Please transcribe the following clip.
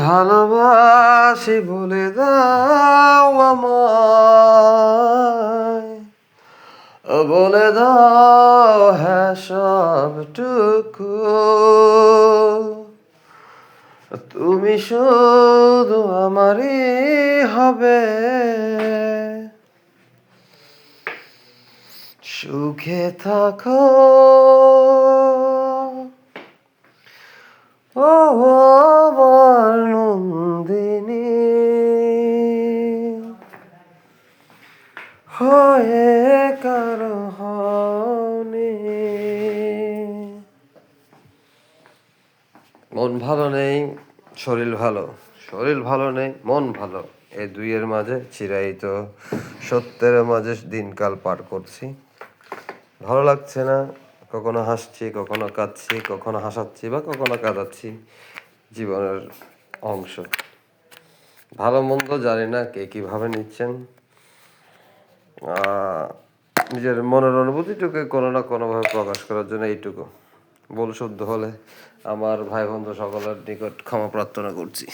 ভালোবাসি বলে দাও আমায়, বলে দাও হ্যাঁ সবটুকু। তুমি শুধু আমারই হবে, সুখে থাকো ও আমার নন্দিনী, হয়ে কারো হওনি। মন ভালো নেই, শরীর ভালো, শরীর ভালো নেই, মন ভালো, এই দুইয়ের মাঝে চিরায়িত সত্যের মাঝে দিনকাল পার করছি। ভালো লাগছে না, কখনো হাসছি, কখনো কাঁদছি, কখনো হাসাচ্ছি বা কখনো কাঁদাচ্ছি, জীবনের অংশ। ভালো মন্দ জানি না কে কীভাবে নিচ্ছেন, নিজের মনের অনুভূতিটুকু কোনো না কোনোভাবে প্রকাশ করার জন্য এইটুকু ভুল শুদ্ধ হলে আমার ভাই বন্ধু সকলের নিকট ক্ষমা প্রার্থনা করছি।